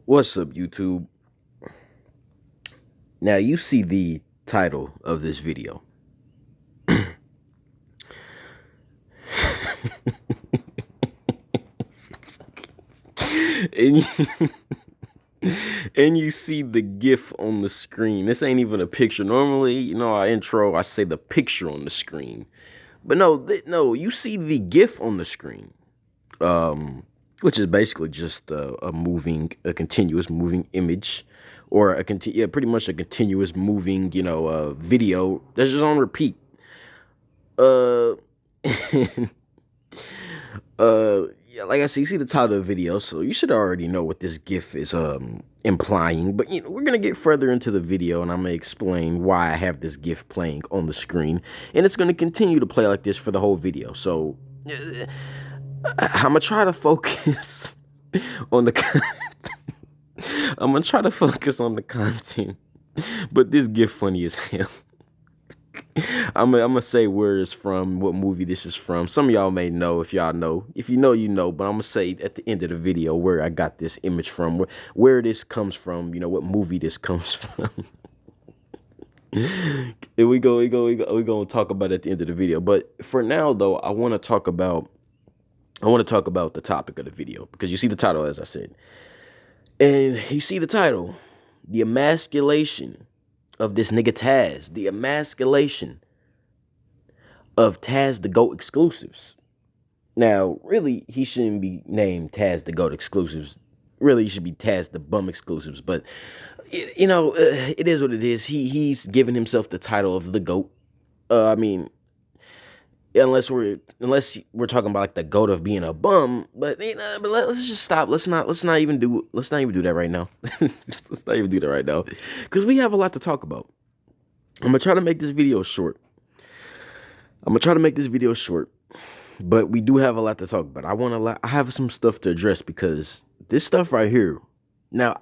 What's up, YouTube? Now, you see the title of this video. and, you, and you see the GIF on the screen. This ain't even a picture. Normally, our intro, I say the picture on the screen. But no, you see the GIF on the screen. Which is basically just a continuous moving image, or pretty much a continuous moving, video that's just on repeat. Uh, yeah, like I said, you see the title of the video, so you should already know what this GIF is implying. But we're gonna get further into the video, and I'm gonna explain why I have this GIF playing on the screen, and it's gonna continue to play like this for the whole video. So I'm gonna try to focus on the. I'm gonna try to focus on the content, but this GIF funny as hell. I'm gonna say where it's from, what movie this is from. Some of y'all may know. If y'all know, if you know, you know. But I'm gonna say at the end of the video where I got this image from, where this comes from. What movie this comes from. And we gonna talk about it at the end of the video. But for now, though, I want to talk about the topic of the video, because you see the title, as I said, and you see the title, the emasculation of this nigga Taz, the emasculation of Taz the GOAT exclusives. Now, really, he shouldn't be named Taz the GOAT exclusives. Really, he should be Taz the Bum exclusives. But it is what it is. He's given himself the title of the GOAT. I mean, unless we're talking about like the GOAT of being a bum. But let's just stop. Let's not even do that right now. Let's not even do that right now, because we have a lot to talk about. I'm gonna try to make this video short. But we do have a lot to talk about. I have some stuff to address, because this stuff right here. Now,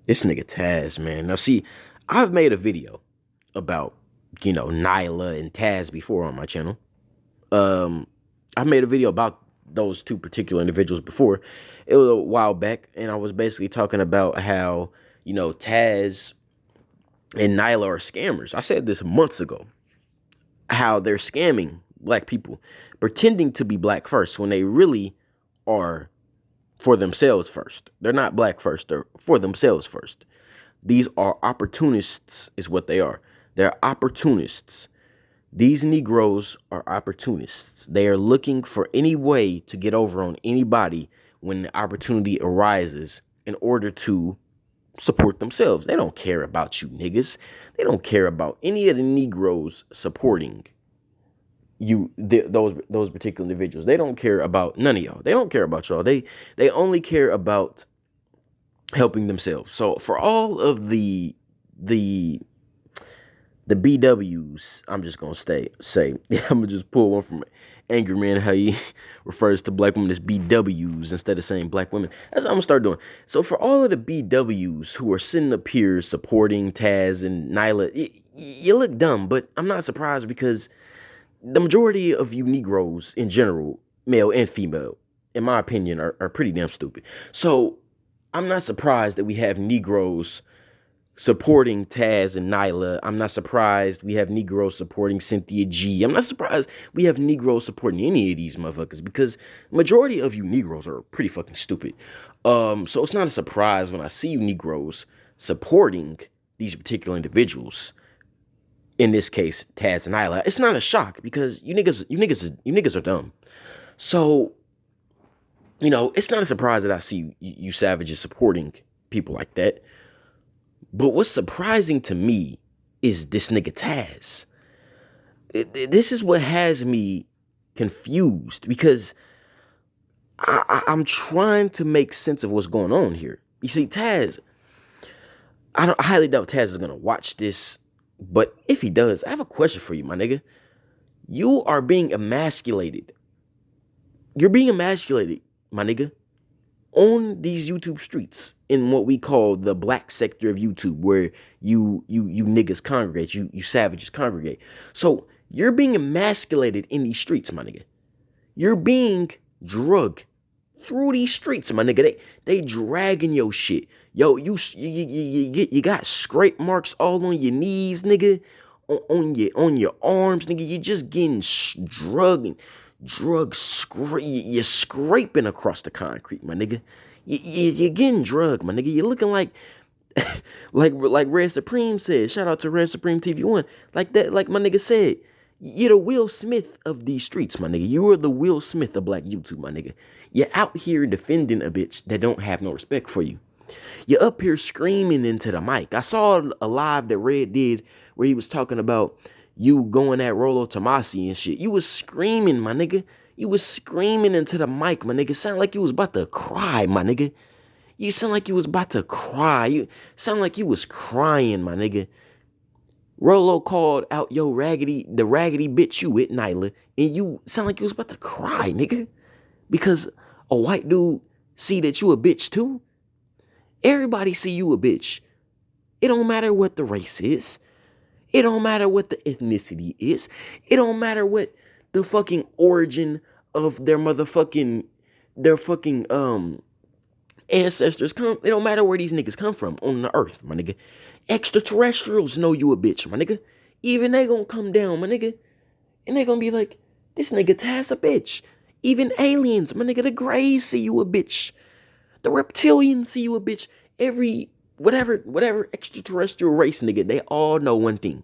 this nigga Taz, man. Now, see, I've made a video about, Nyla and Taz before on my channel. I made a video about those two particular individuals before. It was a while back, and I was basically talking about how, Taz and Nyla are scammers. I said this months ago. How they're scamming black people, pretending to be black first when they really are for themselves first. They're not black first, they're for themselves first. These are opportunists, is what they are. They're opportunists. These Negroes are opportunists. They are looking for any way to get over on anybody when the opportunity arises in order to support themselves. They don't care about you niggas. They don't care about any of the Negroes supporting you, those particular individuals. They don't care about none of y'all. They don't care about y'all. They only care about helping themselves. So for all of the BWs, I'm just gonna say I'm gonna just pull one from Angry Man, how he refers to black women as BWs instead of saying black women. That's what I'm gonna start doing. So for all of the BWs who are sitting up here supporting Taz and Nyla, you look dumb, but I'm not surprised, because the majority of you Negroes in general, male and female, in my opinion, are pretty damn stupid. So I'm not surprised that we have Negroes supporting Taz and Nyla. I'm not surprised we have Negroes supporting Cynthia G. I'm not surprised we have Negroes supporting any of these motherfuckers, because majority of you Negroes are pretty fucking stupid. So it's not a surprise when I see you Negroes supporting these particular individuals. In this case, Taz and Nyla. It's not a shock, because you niggas are dumb. So, it's not a surprise that I see you savages supporting people like that. But what's surprising to me is this nigga Taz. This is what has me confused, because I'm trying to make sense of what's going on here. You see, Taz, I highly doubt Taz is going to watch this, but if he does, I have a question for you, my nigga. You are being emasculated. You're being emasculated, my nigga, on these YouTube streets, in what we call the black sector of YouTube, where you niggas congregate, you savages congregate. So you're being emasculated in these streets, my nigga. You're being drug through these streets, my nigga. They dragging your shit. Yo, you got scrape marks all on your knees, nigga. On your arms, nigga. You just getting you're scraping across the concrete, my nigga. You're getting drugged, my nigga. You're looking like like Red Supreme said. Shout out to Red Supreme TV1. Like that, like my nigga said. You're the Will Smith of these streets, my nigga. You are the Will Smith of black YouTube, my nigga. You're out here defending a bitch that don't have no respect for you. You're up here screaming into the mic. I saw a live that Red did where he was talking about you going at Rolo Tomasi and shit. You was screaming, my nigga. You was screaming into the mic, my nigga. Sound like you was about to cry, my nigga. You sound like you was about to cry. You sound like you was crying, my nigga. Rolo called out the raggedy bitch you with, Nyla, and you sound like you was about to cry, nigga. Because a white dude see that you a bitch too. Everybody see you a bitch. It don't matter what the race is. It don't matter what the ethnicity is. It don't matter what the fucking origin of their fucking ancestors come. It don't matter where these niggas come from on the earth, my nigga. Extraterrestrials know you a bitch, my nigga. Even they gonna come down, my nigga. And they gonna be like, this nigga Taz a bitch. Even aliens, my nigga, the Greys see you a bitch. The reptilians see you a bitch. Every, whatever extraterrestrial race, nigga, they all know one thing.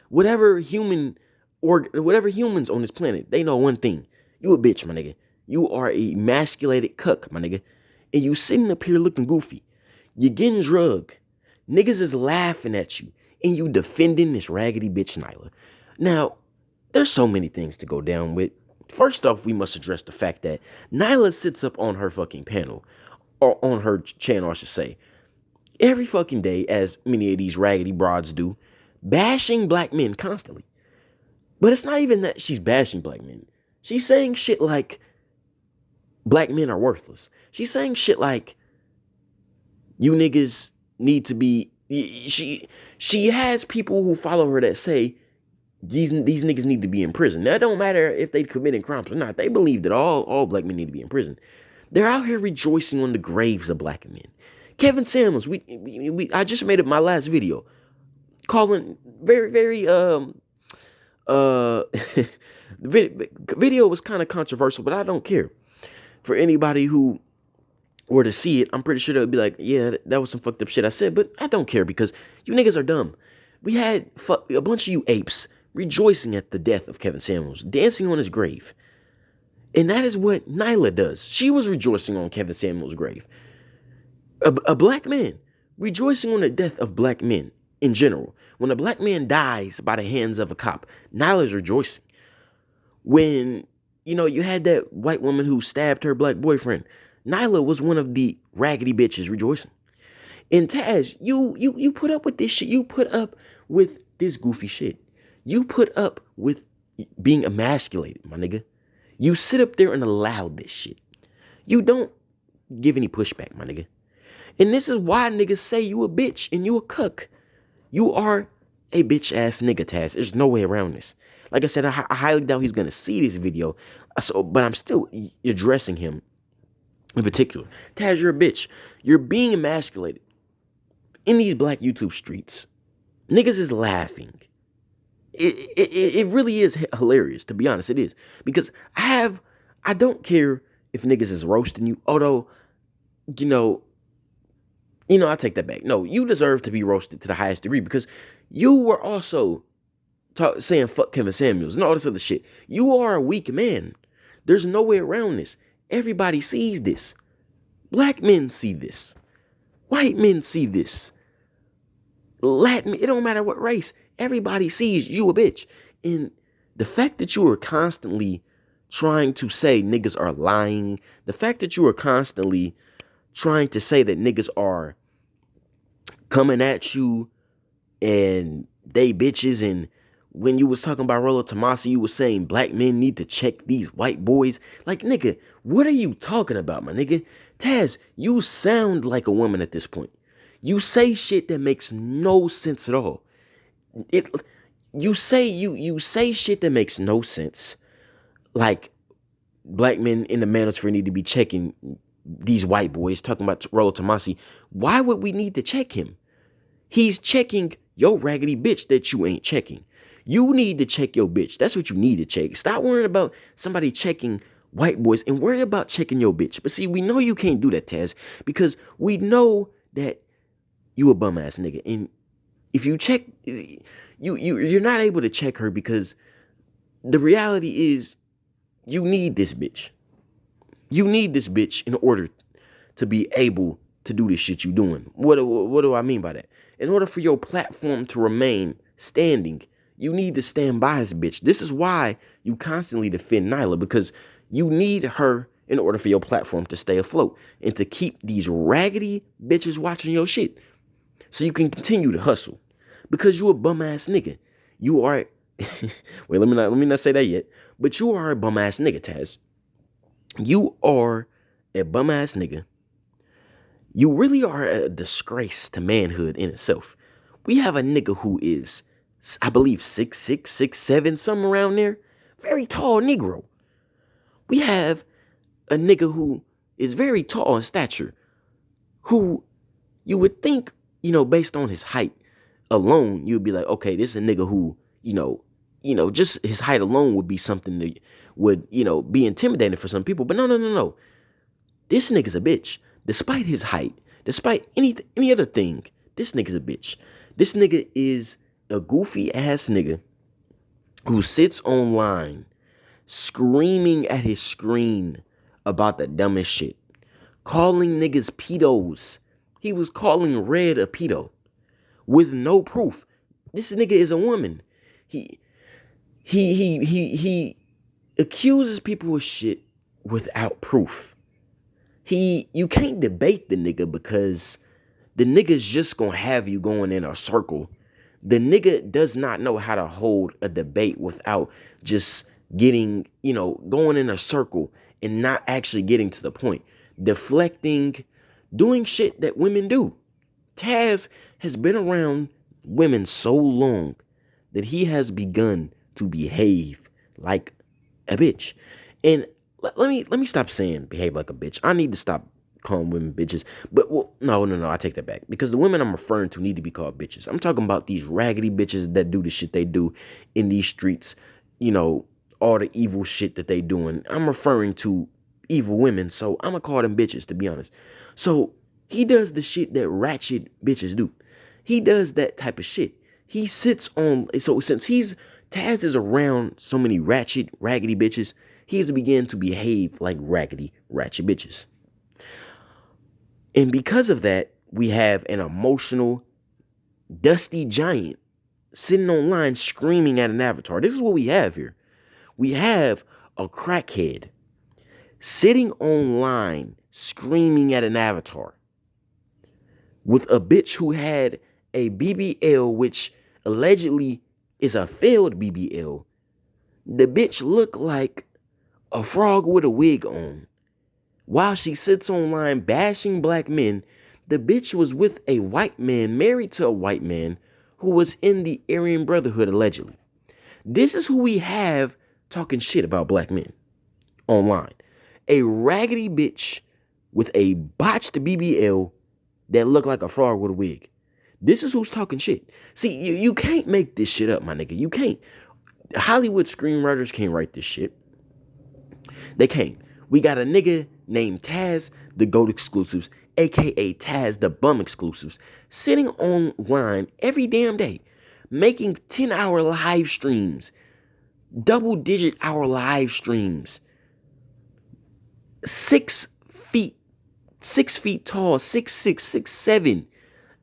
Whatever humans on this planet, they know one thing. You a bitch, my nigga. You are a emasculated cuck, my nigga. And you sitting up here looking goofy. You getting drugged. Niggas is laughing at you. And you defending this raggedy bitch Nyla. Now, there's so many things to go down with. First off, we must address the fact that Nyla sits up on her fucking panel. Or on her channel, I should say. Every fucking day, as many of these raggedy broads do. Bashing black men constantly. But it's not even that she's bashing black men. She's saying shit like black men are worthless. She's saying shit like you niggas need to be. She has people who follow her that say these niggas need to be in prison. Now, it don't matter if they committing crimes or not. They believe that all black men need to be in prison. They're out here rejoicing on the graves of black men. Kevin Samuels, I just made it my last video, calling very the video was kind of controversial, but I don't care. For anybody who were to see it, I'm pretty sure they'll be like, yeah, that was some fucked up shit I said, but I don't care because you niggas are dumb. We had a bunch of you apes rejoicing at the death of Kevin Samuels, dancing on his grave. And that is what Nyla does. She was rejoicing on Kevin Samuels' grave. A black man rejoicing on the death of black men in general. When a black man dies by the hands of a cop, Nyla's rejoicing. When, you had that white woman who stabbed her black boyfriend, Nyla was one of the raggedy bitches rejoicing. And Taz, you put up with this shit. You put up with this goofy shit. You put up with being emasculated, my nigga. You sit up there and allow this shit. You don't give any pushback, my nigga. And this is why niggas say you a bitch and you a cuck. You are a bitch ass nigga, Taz. There's no way around this. Like I said, I highly doubt he's gonna see this video. But I'm still addressing him in particular. Taz, you're a bitch. You're being emasculated in these black YouTube streets. Niggas is laughing. It really is hilarious, to be honest. It is. Because I don't care if niggas is roasting you. Although, I take that back. No, you deserve to be roasted to the highest degree because you were also saying fuck Kevin Samuels and all this other shit. You are a weak man. There's no way around this. Everybody sees this. Black men see this. White men see this. Latin, it don't matter what race. Everybody sees you a bitch. And the fact that you are constantly trying to say niggas are lying, the fact that you are constantly trying to say that niggas are coming at you and they bitches, and when you was talking about Rolo Tomasi, you was saying black men need to check these white boys. Like, nigga, what are you talking about, my nigga? Taz, you sound like a woman at this point. You say shit that makes no sense at all. You say shit that makes no sense. Like, black men in the manosphere need to be checking these white boys, talking about Rollo Tomasi. Why would we need to check him? He's checking your raggedy bitch that you ain't checking. You need to check your bitch. That's what you need to check. Stop worrying about somebody checking white boys and worry about checking your bitch. But see, we know you can't do that, Taz, because we know that you a bum ass nigga. And if you check, you're not able to check her because the reality is you need this bitch. You need this bitch in order to be able to do the shit you doing. What do I mean by that? In order for your platform to remain standing, you need to stand by this bitch. This is why you constantly defend Nyla, because you need her in order for your platform to stay afloat and to keep these raggedy bitches watching your shit so you can continue to hustle. Because you a bum ass nigga. You are wait, let me not say that yet. But you are a bum ass nigga, Taz. You are a bum ass nigga. You really are a disgrace to manhood in itself. We have a nigga who is, I believe, 6'6", 6'7", something around there. Very tall Negro. We have a nigga who is very tall in stature, who you would think, based on his height alone, you'd be like, okay, this is a nigga who, just his height alone would be something that would, be intimidating for some people. But no. This nigga's a bitch. Despite his height, despite any other thing, this nigga's a bitch. This nigga is a goofy ass nigga who sits online screaming at his screen about the dumbest shit. Calling niggas pedos. He was calling Red a pedo with no proof. This nigga is a woman. He accuses people of shit without proof. You can't debate the nigga because the nigga's just gonna have you going in a circle. The nigga does not know how to hold a debate without just getting, going in a circle and not actually getting to the point. Deflecting, doing shit that women do. Taz has been around women so long that he has begun to behave like a bitch. And let me stop saying behave like a bitch. I need to stop calling women bitches. But no, I take that back. Because the women I'm referring to need to be called bitches. I'm talking about these raggedy bitches that do the shit they do in these streets. All the evil shit that they doing. I'm referring to evil women, so I'm gonna call them bitches, to be honest. So he does the shit that ratchet bitches do. He does that type of shit. He sits on, so since Taz is around so many raggedy bitches, he has begun to behave like raggedy, ratchet bitches. And because of that, we have an emotional, dusty giant sitting online screaming at an avatar. This is what we have here. We have a crackhead sitting online screaming at an avatar with a bitch who had a BBL, which allegedly is a failed BBL. The bitch looked like a frog with a wig on. While she sits online bashing black men, the bitch was with a white man, married to a white man, who was in the Aryan Brotherhood, allegedly. This is who we have talking shit about black men online. A raggedy bitch with a botched BBL that looked like a frog with a wig. This is who's talking shit. See, you can't make this shit up, my nigga. You can't. Hollywood screenwriters can't write this shit. They can't. We got a nigga named Taz, the GOAT exclusives, aka Taz, the bum exclusives, sitting online every damn day, making 10-hour live streams, double-digit hour live streams, 6 feet tall, 6'6", 6'7",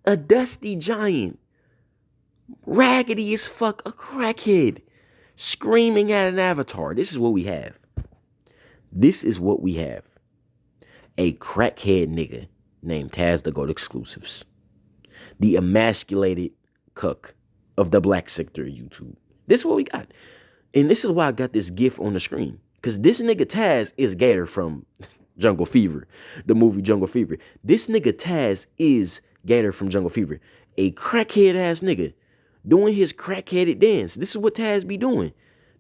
a dusty giant, raggedy as fuck, a crackhead, screaming at an avatar. This is what we have. This is what we have. A crackhead nigga named Taz the GOAT exclusives. The emasculated cuck of the black sector of YouTube. This is what we got. And this is why I got this gif on the screen. Because this nigga Taz is Gator from Jungle Fever. The movie Jungle Fever. This nigga Taz is Gator from Jungle Fever. A crackhead ass nigga doing his crackheaded dance. This is what Taz be doing.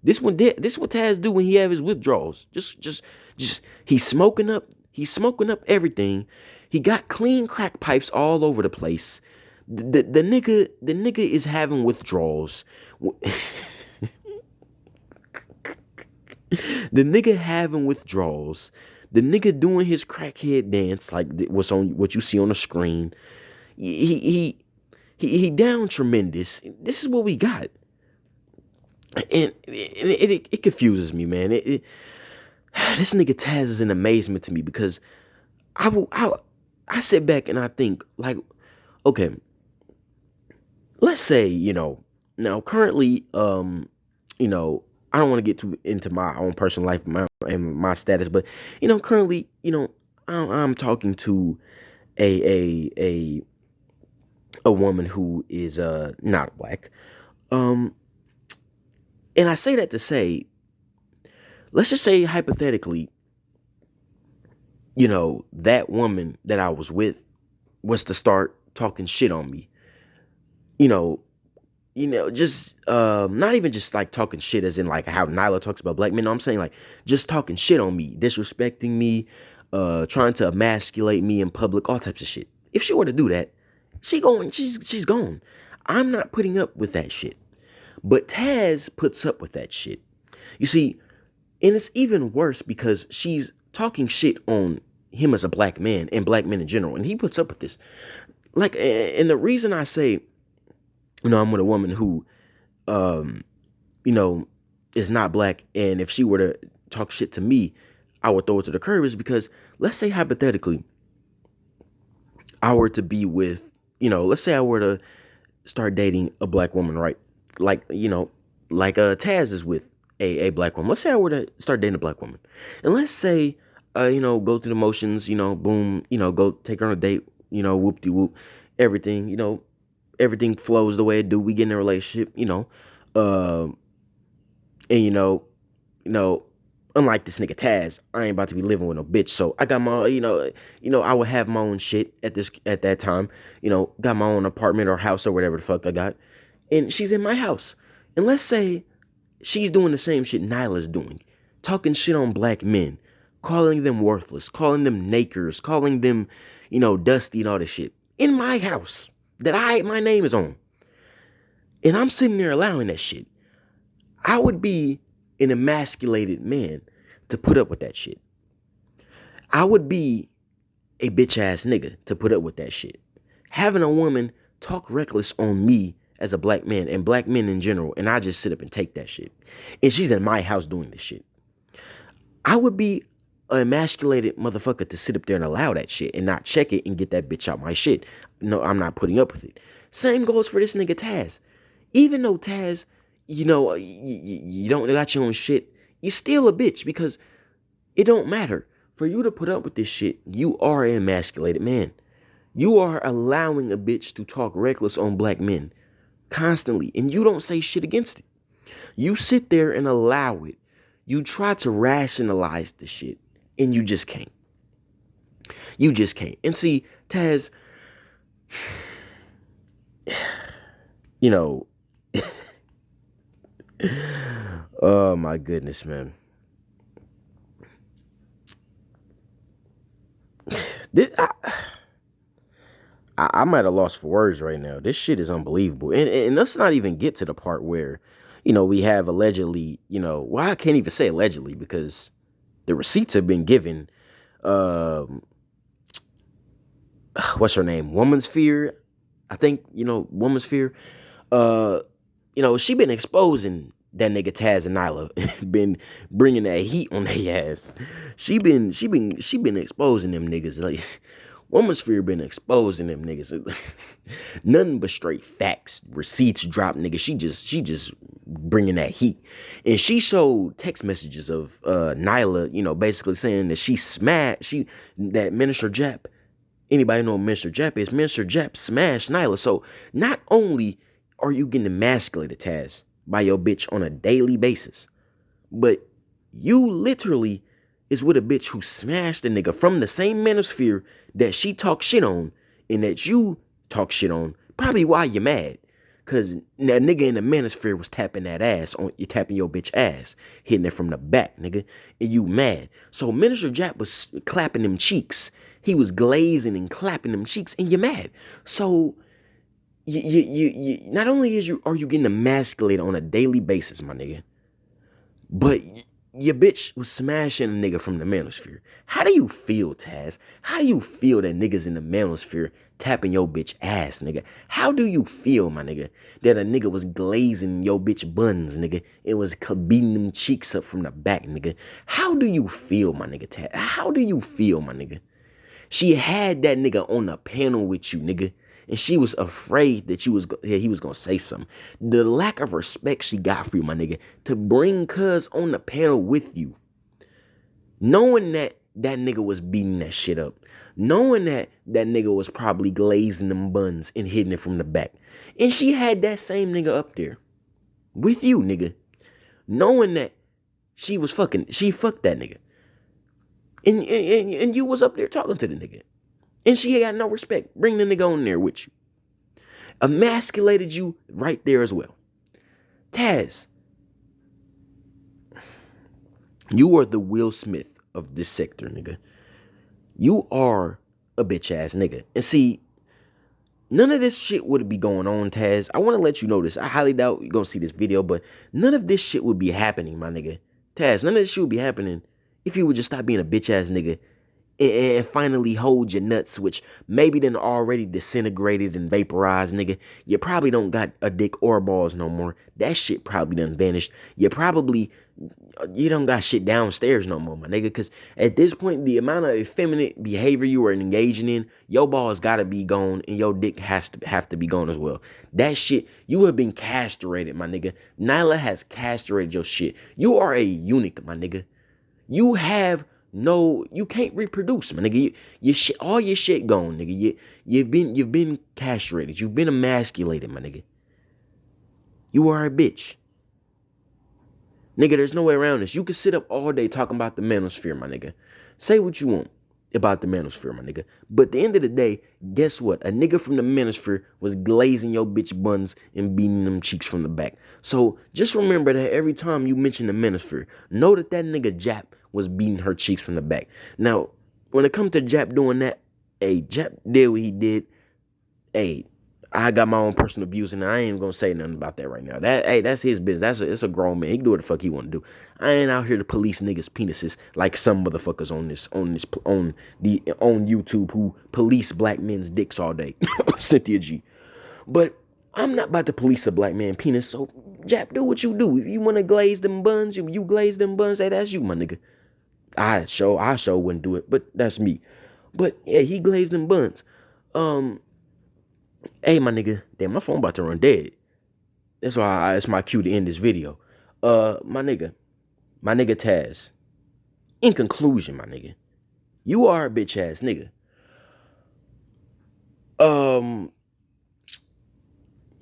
This what Taz do when he have his withdrawals. Just he's smoking up everything. He got clean crack pipes all over the place. The nigga is having withdrawals. The nigga having withdrawals. The nigga doing his crackhead dance like what's on what you see on the screen. He down tremendous. This is what we got, and it confuses me, man. This nigga Taz is an amazement to me because I sit back and I think like, okay, let's say now currently you know I don't want to get too into my own personal life and my status, but currently I'm talking to a a woman who is not black. Um, and I say that to say, let's just say hypothetically, that woman that I was with was to start talking shit on me. You know, just not even just like talking shit as in like how Nyla talks about black men. No, I'm saying like just talking shit on me, disrespecting me, trying to emasculate me in public, all types of shit. If she were to do that, she's gone. I'm not putting up with that shit. But Taz puts up with that shit. You see, and it's even worse because she's talking shit on him as a black man and black men in general, and he puts up with this. Like, and the reason I say, I'm with a woman who, um, you know, is not black, and if she were to talk shit to me, I would throw it to the curb, is because let's say hypothetically, I were to be with, let's say I were to start dating a black woman, right? Like, like Taz is with a black woman. Let's say I were to start dating a black woman. And let's say, go through the motions, boom, go take her on a date, whoop-de-whoop, everything, everything flows the way it do. We get in a relationship, uh, and you know, unlike this nigga Taz, I ain't about to be living with no bitch. So I got my, I would have my own shit at that time. Got my own apartment or house or whatever the fuck I got, and she's in my house. And let's say she's doing the same shit Nyla's doing, talking shit on black men, calling them worthless, calling them nakers, calling them, dusty and all this shit in my house that my name is on, and I'm sitting there allowing that shit. I would be an emasculated man to put up with that shit. I would be a bitch ass nigga to put up with that shit. Having a woman talk reckless on me as a black man and black men in general, and I just sit up and take that shit. And she's in my house doing this shit. I would be an emasculated motherfucker to sit up there and allow that shit and not check it and get that bitch out my shit. No, I'm not putting up with it. Same goes for this nigga Taz. Even though Taz, you don't got your own shit, you still a bitch because it don't matter. For you to put up with this shit, you are an emasculated man. You are allowing a bitch to talk reckless on black men constantly, and you don't say shit against it. You sit there and allow it. You try to rationalize the shit, and you just can't. You just can't. And see, Taz, oh my goodness, man. This, I'm at a loss for words right now. This shit is unbelievable. And let's not even get to the part where, we have allegedly, well, I can't even say allegedly because the receipts have been given. What's her name? Woman's Fear. I think, Woman's Fear. She been exposing that nigga Taz and Nyla. Been bringing that heat on their ass. She been exposing them niggas. Like, Woman's Fear been exposing them niggas. Nothing but straight facts. Receipts drop, nigga. She just bringing that heat. And she showed text messages of Nyla, basically saying that that Minister Jap. Anybody know what Minister Jap is? Minister Jap smashed Nyla. So not only are you getting emasculated, Taz, by your bitch on a daily basis, but you literally is with a bitch who smashed a nigga from the same manosphere that she talks shit on and that you talk shit on, probably why you're mad. Cause that nigga in the manosphere was tapping that ass on you, tapping your bitch ass, hitting it from the back, nigga, and you mad. So Minister Jack was clapping them cheeks. He was glazing and clapping them cheeks, and you mad. So you not only are you getting emasculated on a daily basis, my nigga, but your bitch was smashing a nigga from the manosphere. How do you feel, Taz? How do you feel that niggas in the manosphere tapping your bitch ass, nigga? How do you feel, my nigga, that a nigga was glazing your bitch buns, nigga? It was beating them cheeks up from the back, nigga. How do you feel, my nigga, Taz? How do you feel, my nigga? She had that nigga on the panel with you, nigga. And she was afraid that he was gonna say something. The lack of respect she got for you, my nigga, to bring cuz on the panel with you, knowing that that nigga was beating that shit up, knowing that that nigga was probably glazing them buns and hitting it from the back, and she had that same nigga up there with you, nigga, knowing that she fucked that nigga, and you was up there talking to the nigga. And she got no respect. Bring the nigga on there with you. Emasculated you right there as well. Taz, you are the Will Smith of this sector, nigga. You are a bitch ass nigga. And see, none of this shit would be going on, Taz. I want to let you know this. I highly doubt you're going to see this video, but none of this shit would be happening, my nigga. Taz, none of this shit would be happening if you would just stop being a bitch ass nigga and finally hold your nuts, which maybe then already disintegrated and vaporized, nigga. You probably don't got a dick or balls no more. That shit probably done vanished. You don't got shit downstairs no more, my nigga. Because at this point, the amount of effeminate behavior you are engaging in, your balls gotta be gone and your dick have to be gone as well. That shit, you have been castrated, my nigga. Nyla has castrated your shit. You are a eunuch, my nigga. You can't reproduce, my nigga. Your shit, all your shit gone, nigga. You've been castrated. You've been emasculated, my nigga. You are a bitch. Nigga, there's no way around this. You can sit up all day talking about the manosphere, my nigga. Say what you want about the manosphere, my nigga. But at the end of the day, guess what? A nigga from the manosphere was glazing your bitch buns and beating them cheeks from the back. So just remember that every time you mention the manosphere, know that that nigga Jap was beating her cheeks from the back. Now, when it comes to Jap doing that, hey, Jap did what he did. Hey, I got my own personal views, and I ain't gonna say nothing about that right now. That's his business. It's a grown man. He can do what the fuck he want to do. I ain't out here to police niggas' penises like some motherfuckers on YouTube who police black men's dicks all day. Cynthia G. But I'm not about to police a black man penis. So Jap, do what you do. If you wanna glaze them buns, you glaze them buns. Hey, that's you, my nigga. I sure wouldn't do it, but that's me. But yeah, he glazed them buns. Hey, my nigga. Damn, my phone about to run dead. That's why it's my cue to end this video. My nigga Taz. In conclusion, my nigga, you are a bitch ass nigga.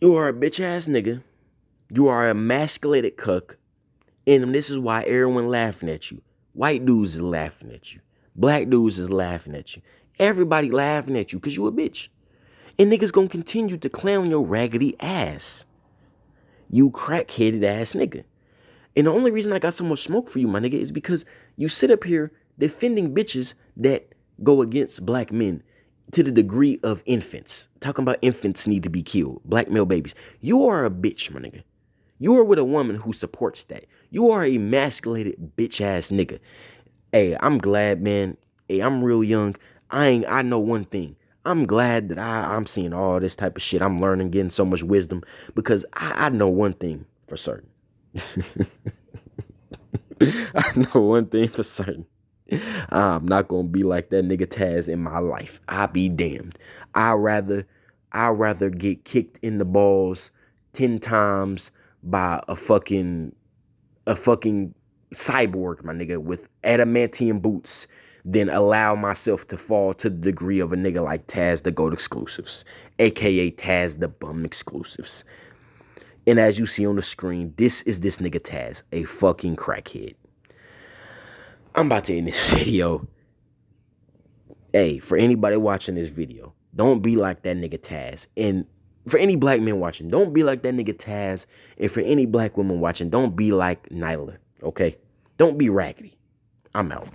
You are a bitch ass nigga. You are a emasculated cuck. And this is why everyone laughing at you. White dudes is laughing at you. Black dudes is laughing at you. Everybody laughing at you because you a bitch. And niggas gonna continue to clown your raggedy ass. You crack-headed ass nigga. And the only reason I got so much smoke for you, my nigga, is because you sit up here defending bitches that go against black men to the degree of infants. Talking about infants need to be killed. Black male babies. You are a bitch, my nigga. You are with a woman who supports that. You are a emasculated bitch ass nigga. Hey, I'm glad, man. Hey, I'm real young. I know one thing. I'm glad that I'm seeing all this type of shit. I'm learning, getting so much wisdom because I know one thing for certain. I know one thing for certain. I'm not gonna be like that nigga Taz in my life. I be damned. I'd rather get kicked in the balls 10 times by a fucking cyborg, my nigga, with adamantium boots than allow myself to fall to the degree of a nigga like Taz the Goat Exclusives, aka Taz the Bum Exclusives. And as you see on the screen, this is this nigga Taz, a fucking crackhead. I'm about to end this video. Hey, for anybody watching this video, don't be like that nigga Taz. And For any black men watching, don't be like that nigga Taz. And for any black women watching, don't be like Nyla. Okay? Don't be raggedy. I'm out.